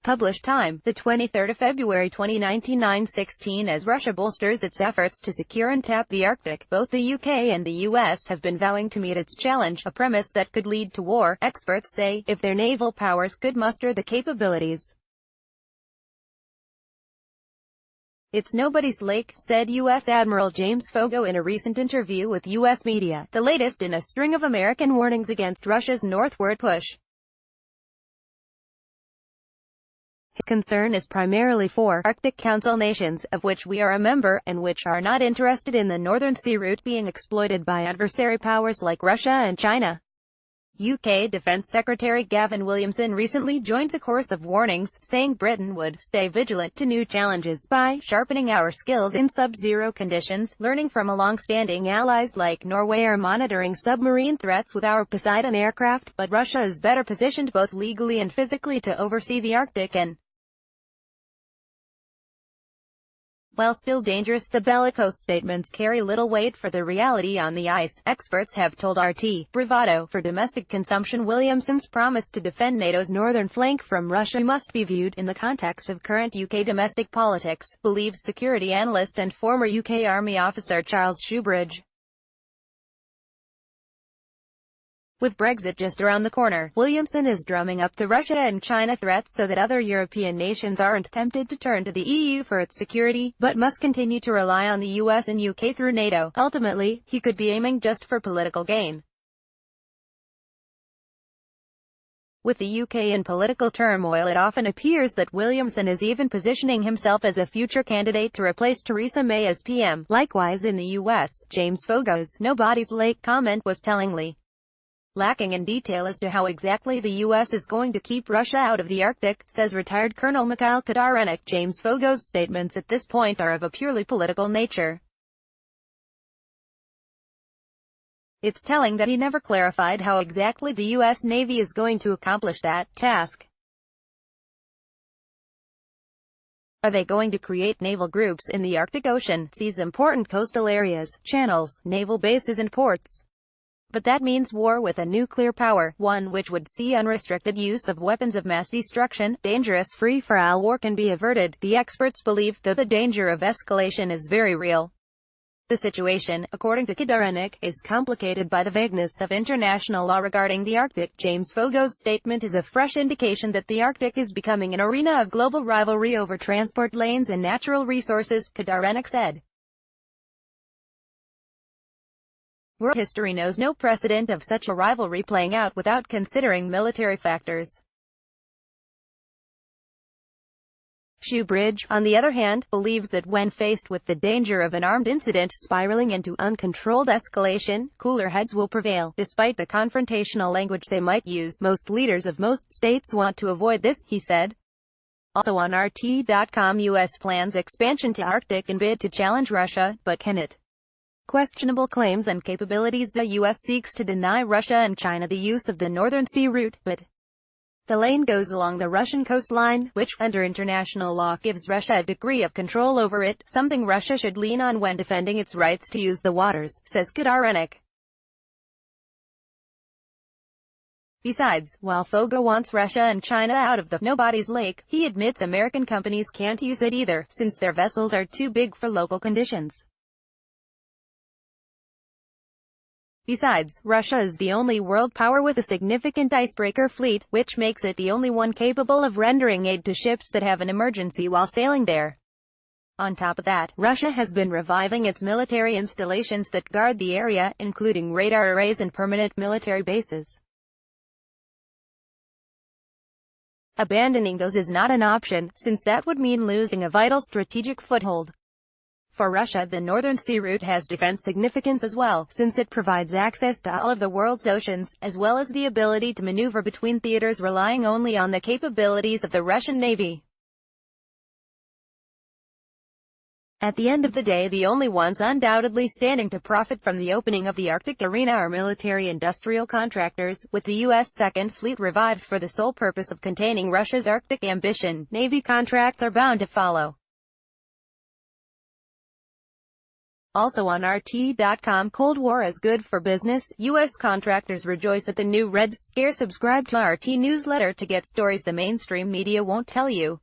Published time, the 23rd of February 2019, 9:16. As Russia bolsters its efforts to secure and tap the Arctic, both the UK and the US have been vowing to meet its challenge, a premise that could lead to war, experts say, if their naval powers could muster the capabilities. "It's nobody's lake," said US Admiral James Foggo in a recent interview with US media, the latest in a string of American warnings against Russia's northward push. His concern is primarily for Arctic Council nations, of which we are a member, and which are not interested in the Northern Sea route being exploited by adversary powers like Russia and China. UK Defence Secretary Gavin Williamson recently joined the chorus of warnings, saying Britain would stay vigilant to new challenges by sharpening our skills in sub-zero conditions, learning from long-standing allies like Norway, or monitoring submarine threats with our Poseidon aircraft, but Russia is better positioned both legally and physically to oversee the Arctic and while still dangerous, the bellicose statements carry little weight for the reality on the ice, experts have told RT. Bravado for domestic consumption. Williamson's promise to defend NATO's northern flank from Russia must be viewed in the context of current UK domestic politics, believes security analyst and former UK Army officer Charles Shoebridge. With Brexit just around the corner, Williamson is drumming up the Russia and China threats so that other European nations aren't tempted to turn to the EU for its security, but must continue to rely on the US and UK through NATO. Ultimately, he could be aiming just for political gain. With the UK in political turmoil, it often appears that Williamson is even positioning himself as a future candidate to replace Theresa May as PM. Likewise in the US, James Foggo's "nobody's lake" comment was tellingly lacking in detail as to how exactly the U.S. is going to keep Russia out of the Arctic, says retired Colonel Mikhail Kodarenik. James Foggo's statements at this point are of a purely political nature. It's telling that he never clarified how exactly the U.S. Navy is going to accomplish that task. Are they going to create naval groups in the Arctic Ocean, seize important coastal areas, channels, naval bases and ports? But that means war with a nuclear power, one which would see unrestricted use of weapons of mass destruction. Dangerous free-for-all war can be averted, the experts believe, though the danger of escalation is very real. The situation, according to Kodarenik, is complicated by the vagueness of international law regarding the Arctic. James Foggo's statement is a fresh indication that the Arctic is becoming an arena of global rivalry over transport lanes and natural resources, Kodarenik said. World history knows no precedent of such a rivalry playing out without considering military factors. Shoebridge, on the other hand, believes that when faced with the danger of an armed incident spiraling into uncontrolled escalation, cooler heads will prevail. Despite the confrontational language they might use, most leaders of most states want to avoid this, he said. Also on RT.com, U.S. plans expansion to Arctic in bid to challenge Russia, but can it? Questionable claims and capabilities. The U.S. seeks to deny Russia and China the use of the Northern Sea route, but the lane goes along the Russian coastline, which, under international law, gives Russia a degree of control over it, something Russia should lean on when defending its rights to use the waters, says Kodarenik. Besides, while Foggo wants Russia and China out of the nobody's lake, he admits American companies can't use it either, since their vessels are too big for local conditions. Besides, Russia is the only world power with a significant icebreaker fleet, which makes it the only one capable of rendering aid to ships that have an emergency while sailing there. On top of that, Russia has been reviving its military installations that guard the area, including radar arrays and permanent military bases. Abandoning those is not an option, since that would mean losing a vital strategic foothold. For Russia, the Northern Sea route has defense significance as well, since it provides access to all of the world's oceans, as well as the ability to maneuver between theaters relying only on the capabilities of the Russian Navy. At the end of the day, the only ones undoubtedly standing to profit from the opening of the Arctic arena are military-industrial contractors, with the U.S. Second Fleet revived for the sole purpose of containing Russia's Arctic ambition. Navy contracts are bound to follow. Also on RT.com, Cold War is good for business. U.S. contractors rejoice at the new Red Scare. Subscribe to RT newsletter to get stories the mainstream media won't tell you.